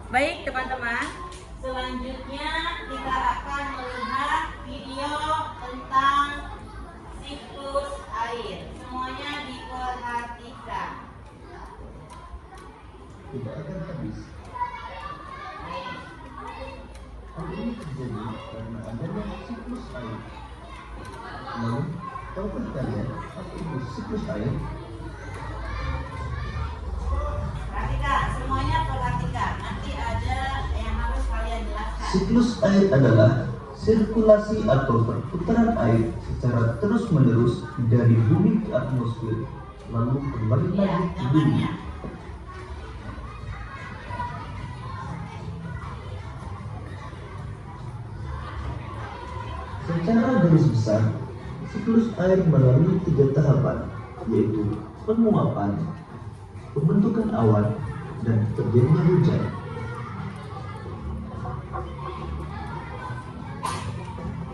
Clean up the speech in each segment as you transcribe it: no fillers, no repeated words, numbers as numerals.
Baik teman-teman, selanjutnya kita akan melihat video tentang siklus air. Semuanya diperhatikan. Tidak akan habis. Hal ini terjadi karena adanya siklus air. Lalu, tahukah kalian apa itu siklus air? Perhatikan, semuanya perhatikan. Nanti ada yang harus kalian jelaskan. Siklus air adalah sirkulasi atau perputaran air secara terus-menerus dari bumi ke atmosfer, lalu kembali lagi ke bumi. Secara garis besar, siklus air melalui 3 tahapan, yaitu penguapan, pembentukan awan, dan terjadinya hujan.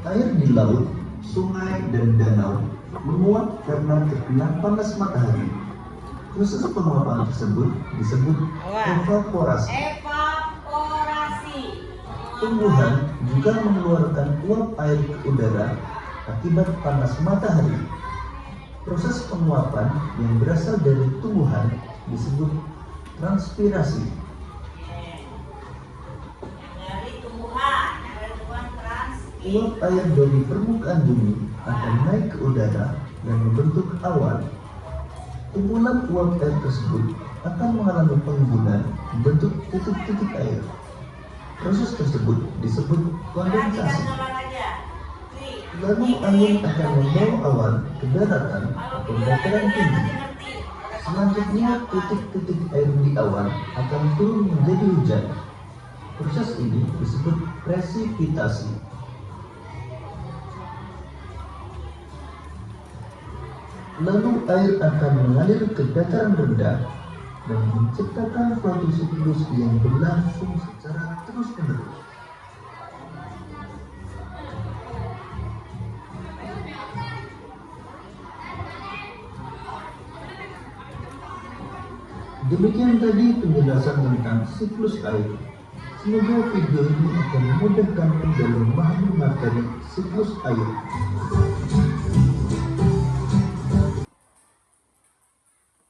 Air di laut, sungai, dan danau menguap karena terkena panas matahari. Proses penguapan tersebut disebut evaporasi. Tumbuhan juga mengeluarkan uap air ke udara akibat panas matahari. Proses penguapan yang berasal dari tumbuhan disebut transpirasi. Uap air dari permukaan bumi akan naik ke udara dan membentuk awan. Kumpulan uap air tersebut akan mengalami pengembunan membentuk titik-titik air. Proses tersebut disebut kondensasi. Lalu angin akan membawa awan ke daratan atau dataran tinggi. Selanjutnya titik-titik air di awan akan turun menjadi hujan. Proses ini disebut presipitasi. Lalu air akan mengalir ke dataran rendah dan menciptakan suatu siklus yang berlangsung secara terus-menerus. Demikian tadi penjelasan tentang siklus air. Semoga video ini akan memudahkan dalam memahami materi siklus air.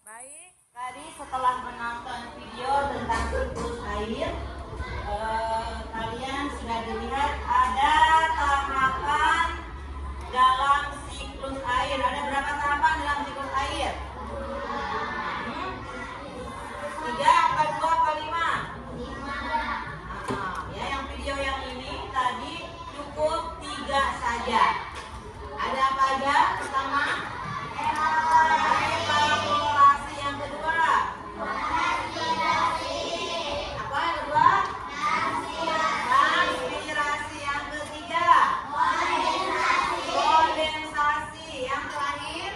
Baik, tadi setelah menonton video tentang siklus air, kalian sudah dilihat ada tahapan dalam siklus air. Ada berapa tahapan dalam siklus air? 3, apa 2, apa 5? Ya, yang video yang ini tadi cukup 3 saja. Ada apa aja? Pertama, evaporasi. Yang kedua, apa yang kedua? Transpirasi. Yang ketiga, kondensasi. Yang terakhir,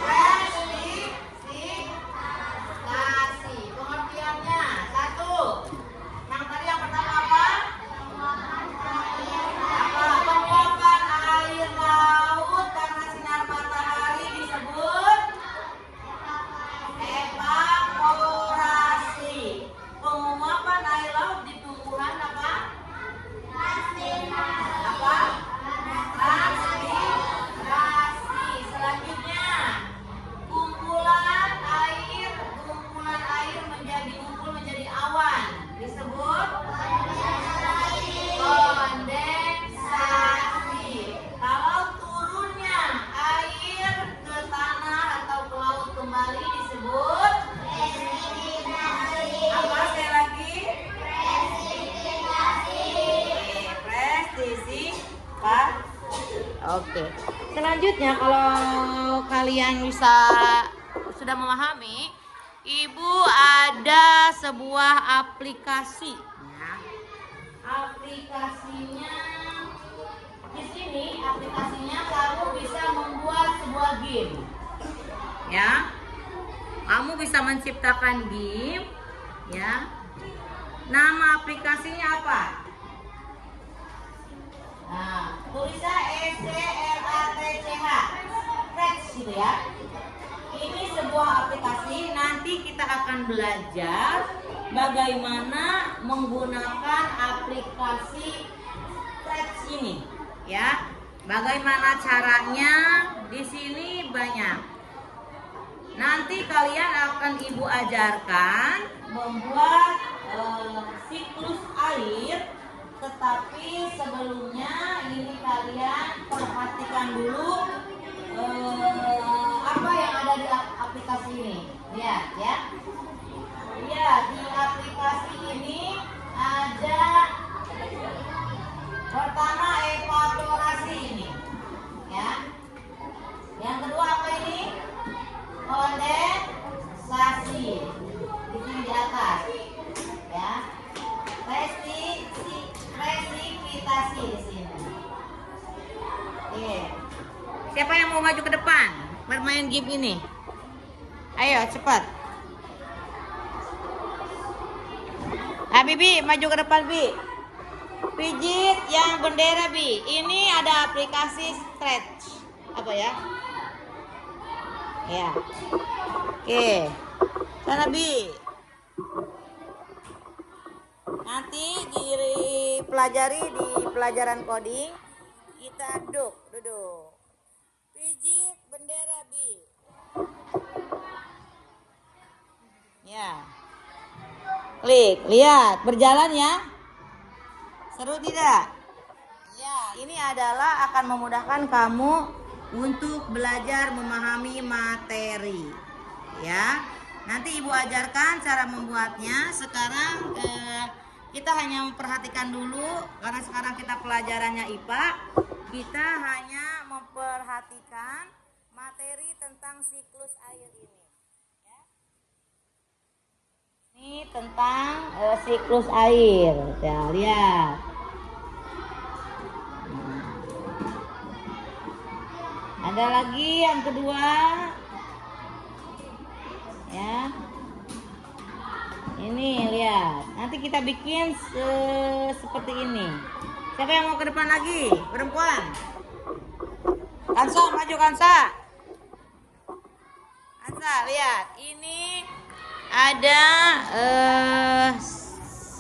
presipitasi. Pengertiannya, 1. Yang tadi yang pertama apa? Penguapan air laut karena sinar matahari disebut evaporasi. Penguapan air laut di tumbuhan apa? Transpirasi. Selanjutnya, kumpulan air menjadi awan disebut kondensasi. Kalau turunnya air ke tanah atau ke laut kembali disebut apa? Sekali lagi, presipitasi. Oke. Selanjutnya, kalau kalian sudah memahami, Ibu ada sebuah aplikasi. Aplikasinya di sini, kamu bisa membuat sebuah game. Ya. Kamu bisa menciptakan game, ya. Nama aplikasinya apa? Nah, tulisnya ECLATCH. Scratch gitu ya. Ini sebuah aplikasi, nanti kita akan belajar bagaimana menggunakan aplikasi Threads ini, ya. Bagaimana caranya? Di sini banyak. Nanti kalian akan Ibu ajarkan membuat siklus air, tetapi sebelumnya ini kalian perhatikan dulu apa yang ada di aplikasi ini. Lihat ya. Lihat di aplikasi ini ada pertama evaporasi ini, ya. Yang kedua apa ini? Kondensasi. Di sini di atas, ya. Presipitasi di sini. Oke. Siapa yang mau maju ke depan bermain game ini? Ayo cepat. Bibi maju ke depan, Bi. Pijit yang bendera, Bi. Ini ada aplikasi Stretch. Apa ya? Ya. Oke. Sana, Bi. Nanti dipelajari di pelajaran coding. Kita duduk. Pijit bendera, Bi. Ya. Klik, lihat, berjalan ya. Seru tidak? Ya, ini adalah akan memudahkan kamu untuk belajar memahami materi. Ya, nanti Ibu ajarkan cara membuatnya. Sekarang kita hanya memperhatikan dulu, karena sekarang kita pelajarannya IPA. Kita hanya memperhatikan materi tentang siklus air ini. Ini tentang siklus air. Ya, lihat. Ada lagi yang kedua. Ya. Ini lihat. Nanti kita bikin seperti ini. Siapa yang mau ke depan lagi? Perempuan. Kansa, maju Kansa. Kansa, lihat. Ini ada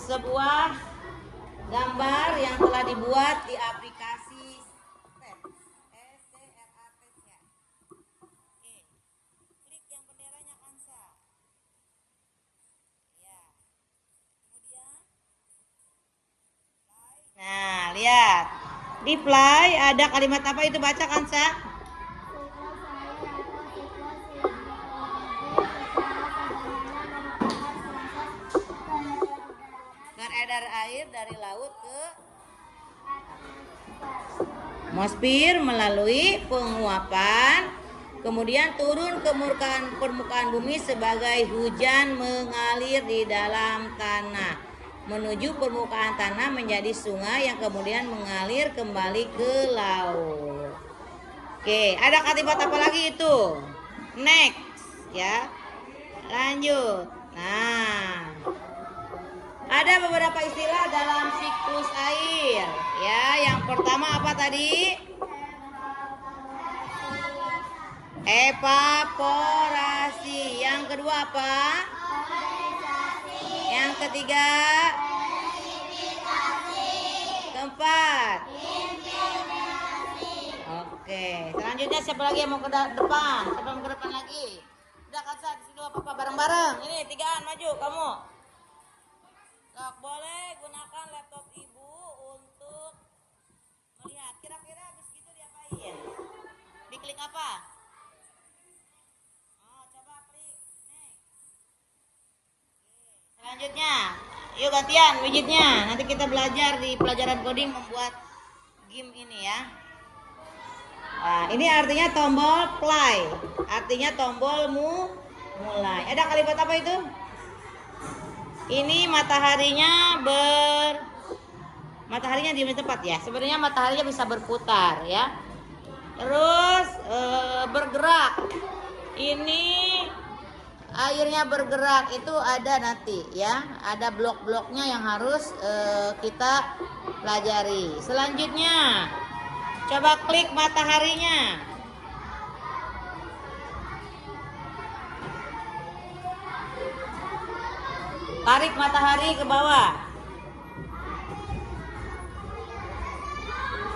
sebuah gambar yang telah dibuat di aplikasi STRAT ya. Oke. Klik yang benderanya Kansa. Ya. Kemudian play. Nah, lihat. Di play ada kalimat apa itu, baca Kansa? Beredar air dari laut ke atmosfer melalui penguapan, kemudian turun ke permukaan bumi sebagai hujan mengalir di dalam tanah, menuju permukaan tanah menjadi sungai yang kemudian mengalir kembali ke laut. Oke, ada kalimat apa lagi itu? Next, ya. Lanjut. Nah, ada beberapa istilah dalam siklus air. Ya, yang pertama apa tadi? Evaporasi. Yang kedua apa? Yang ketiga? Keempat. Oke, selanjutnya siapa lagi yang mau ke depan? Siapa yang mau ke depan lagi? Udah Kansa, di sini apa bareng-bareng. Ini tigaan maju kamu. Sok, boleh gunakan laptop Ibu untuk melihat. Kira-kira habis gitu diapain? Diklik apa? Oh, coba klik. Next. Oke. Selanjutnya, yuk gantian widgetnya. Nanti kita belajar di pelajaran coding membuat game ini ya. Nah, ini artinya tombol play. Artinya tombol mulai. Ada kalimat apa itu? Ini mataharinya di tempat ya. Sebenarnya mataharinya bisa berputar ya. Terus bergerak. Ini airnya bergerak itu ada nanti ya. Ada blok-bloknya yang harus kita pelajari. Selanjutnya, coba klik mataharinya. Tarik matahari ke bawah.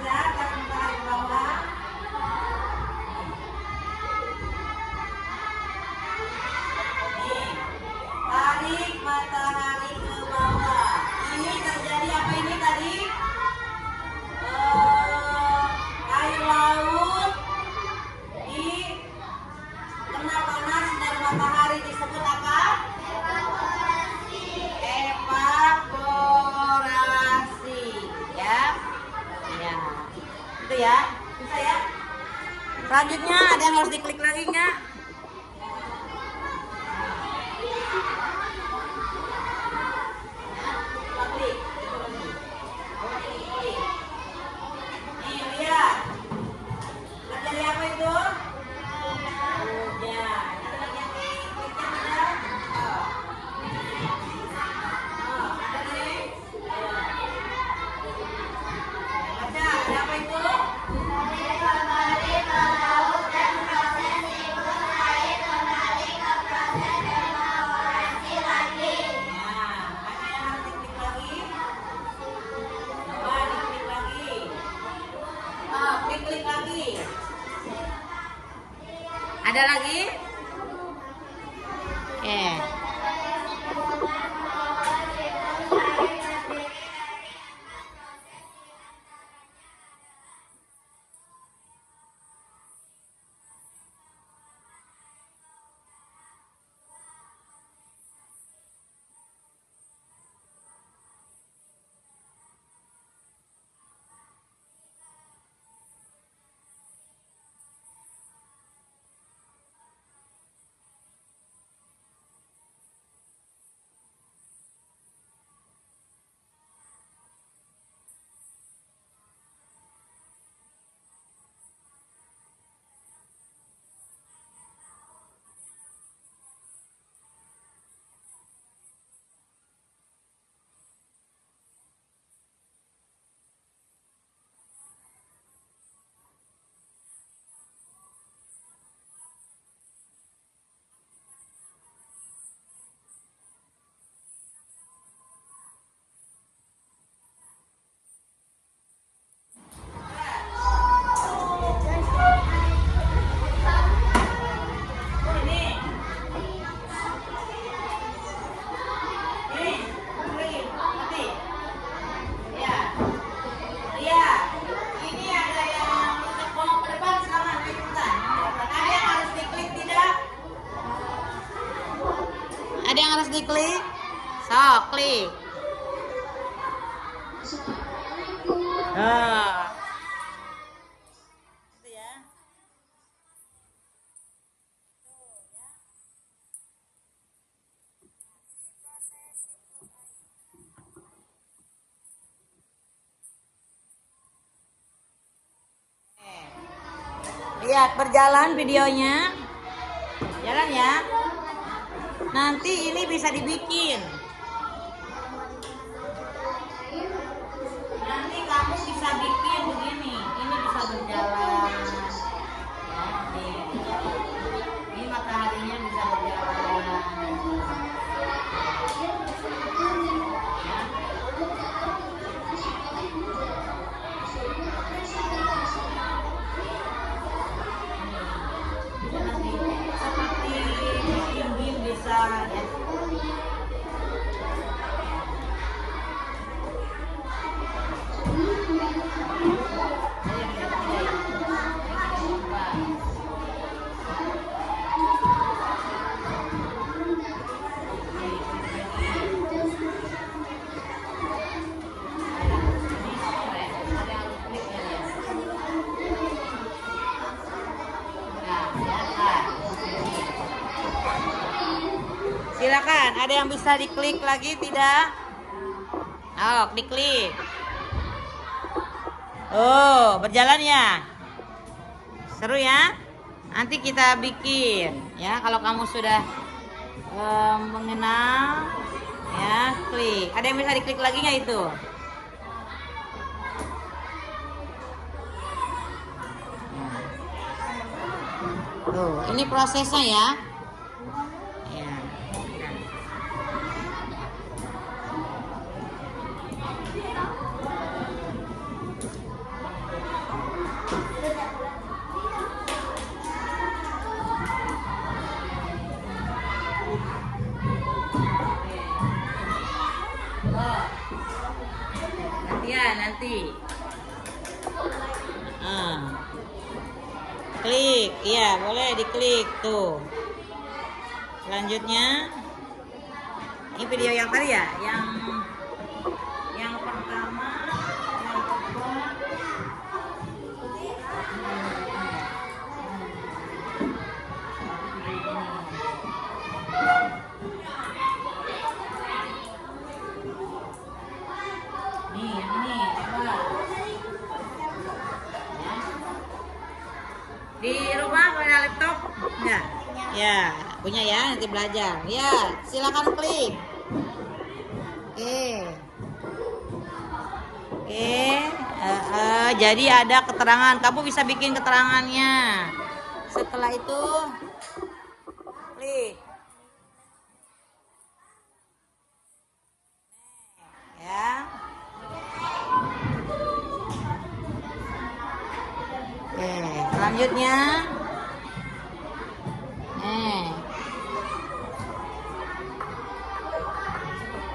Bisa tarik matahari ke bawah. Nih, tarik matahari ke bawah. Ini terjadi apa ini tadi? Air laut di kena panas sinar matahari disebut apa? Evaporasi, ya. Ya. Itu ya. Bisa ya? Selanjutnya ada yang harus diklik lagi nggak? Nih, lihat. Terjadi apa itu? Hujan. Ada lagi yang dikliknya ada? Oh. Oh, ada nih. Baca, ada apa itu? Nah, ada yang harus diklik lagi? Coba diklik lagi. Oh, klik lagi. Ada lagi? Oke. Ada yang harus diklik? Sok, klik. Itu ya. Lihat berjalan videonya. Jalan ya. Nanti ini bisa dibikin. Nanti kamu bisa bikin begini. Ini bisa berjalan. Ya, nih. Ini mataharinya bisa berjalan. Bisa nanti seperti bikin bisa ya. Silakan, ada yang bisa diklik lagi tidak? Oh, diklik. Oh, berjalan ya. Seru ya? Nanti kita bikin ya. Kalau kamu sudah mengenal ya, klik. Ada yang bisa diklik lagi nggak itu? Tuh, ini prosesnya ya. Ya. ganti. Klik, iya boleh diklik tuh. Selanjutnya, ini video yang tadi ya, yang pertama, yang kedua. Nih, yang ini coba. Di rumah punya laptop enggak? Ya, punya ya, nanti belajar. Ya, silakan klik. Oke. Jadi ada keterangan. Kamu bisa bikin keterangannya. Setelah itu klik. Ya. Oke, selanjutnya.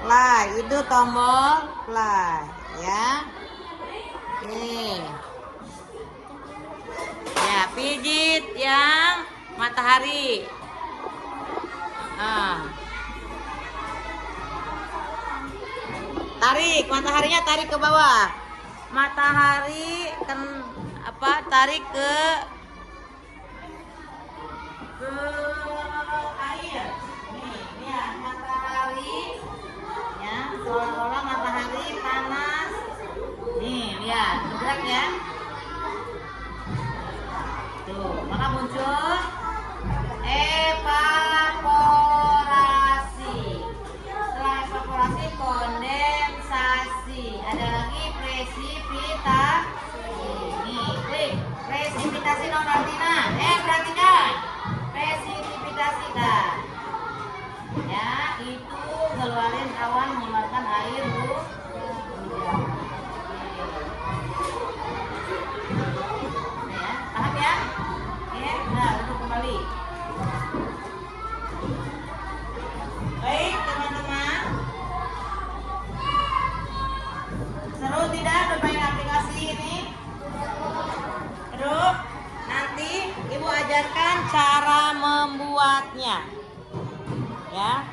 Play, itu tombol play ya. Oke. Ya, pijit yang matahari. Tarik mataharinya, tarik ke bawah. Matahari tarik ke air. Nih, lihat matahari. Ya, seolah-olah matahari panas. Nih, lihat, gerak ya. Tuh, maka muncul evaporasi. Setelah evaporasi, kondensasi. Ada lagi presipitasi. Nih, klik presipitasi non Martina. Perhatikan. Presipitasi dah. Ya, itu ngeluarin awan mengeluarkan air hujan. Ya, paham ya? Oke, nah duduk kembali. Baik teman-teman, seru tidak bermain aplikasi ini? Seru? Nanti ibu ajarkan cara membuatnya. Ya.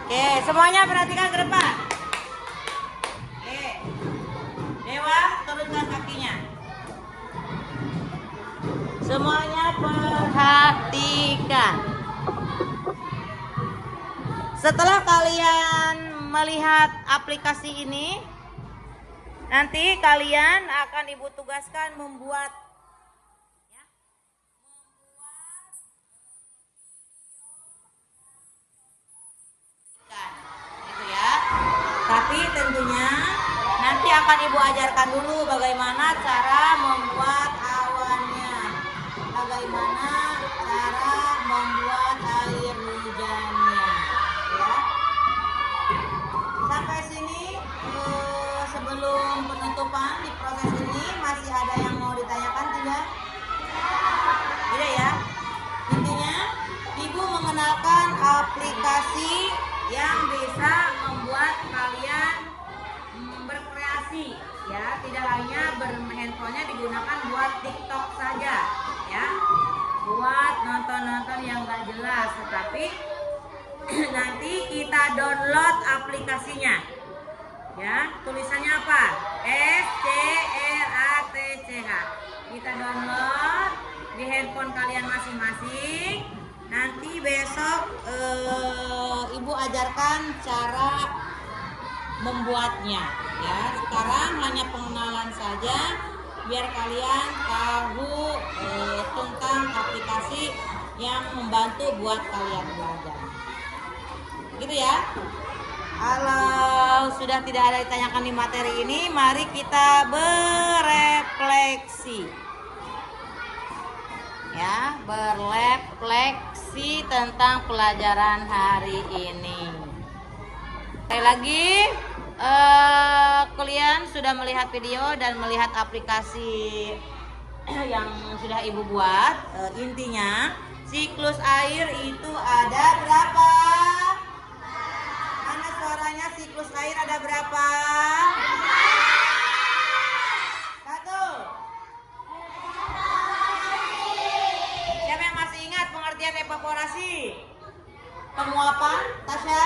Oke, semuanya perhatikan ke depan. Oke. Dewa, turunkan kakinya. Semuanya perhatikan. Setelah kalian melihat aplikasi ini, nanti kalian akan ibu tugaskan membuat gitu ya. Tapi tentunya nanti akan ibu ajarkan dulu bagaimana cara membuat awannya, bagaimana cara membuat air hujannya, ya. Sampai sini sebelum penutupan di proses ini masih ada yang mau ditanyakan tidak? Tidak ya. Intinya ibu mengenalkan aplikasi yang bisa membuat kalian berkreasi, ya, tidak hanya handphonenya digunakan buat TikTok saja, ya, buat nonton-nonton yang gak jelas, tetapi nanti kita download aplikasinya, ya, tulisannya apa? SCRATCH. Kita download di handphone kalian masing-masing. Nanti besok ibu ajarkan cara membuatnya, ya. Sekarang hanya pengenalan saja biar kalian tahu tentang aplikasi yang membantu buat kalian belajar, gitu ya. Kalau sudah tidak ada ditanyakan di materi ini, mari kita berefleksi, ya, berefleksi tentang pelajaran hari ini. Sekali lagi, kalian sudah melihat video dan melihat aplikasi yang sudah ibu buat. Intinya siklus air itu ada berapa? Mana suaranya? Siklus air ada berapa? Penguapan, Tasya?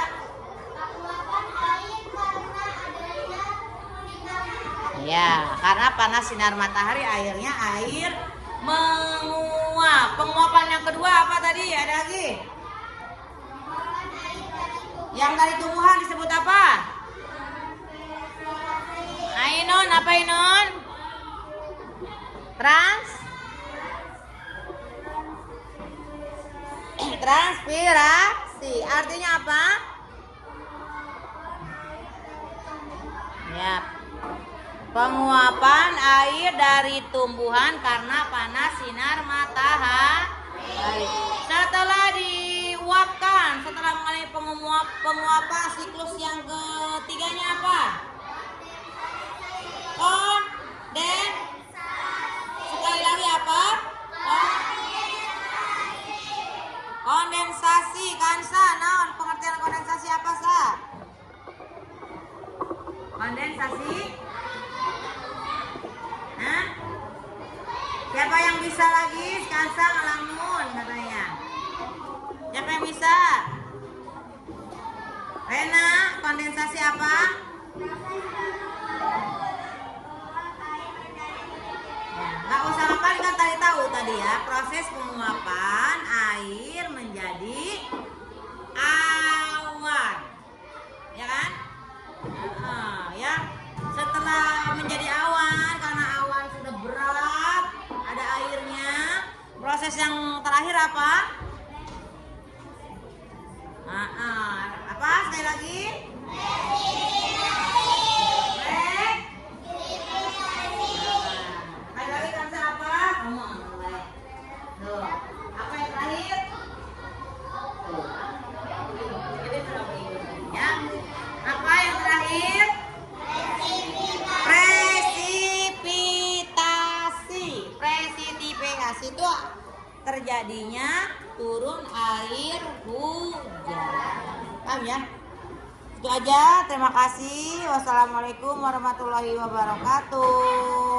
Ya, karena panas sinar matahari airnya air menguap. Penguapan yang kedua apa tadi? Ada lagi? Yang dari tumbuhan disebut apa? Ainon, apa Ainon? Transpirasi. Artinya apa? Ya. Penguapan air dari tumbuhan karena panas sinar matahari. Setelah diuapkan, setelah mengalami penguapan, siklus yang ketiganya apa? Sekali lagi apa? Kondensasi. Kansa, naon pengertian kondensasi apa sa? Kondensasi? Hah? Siapa yang bisa lagi? Kansa ngelamun katanya. Siapa yang bisa? Rena, kondensasi apa? Nggak usah hafal kan tadi tahu tadi ya, proses penguapan air menjadi awan, ya kan? Ya, setelah menjadi awan karena awan sudah berat, ada airnya. Proses yang terakhir apa? Apa? Sekali lagi? Apa yang terakhir? Ya. Apa yang terakhir? Presipitasi. Presipitasi itu terjadinya turun air hujan. Paham ya? Itu aja. Terima kasih. Wassalamualaikum warahmatullahi wabarakatuh.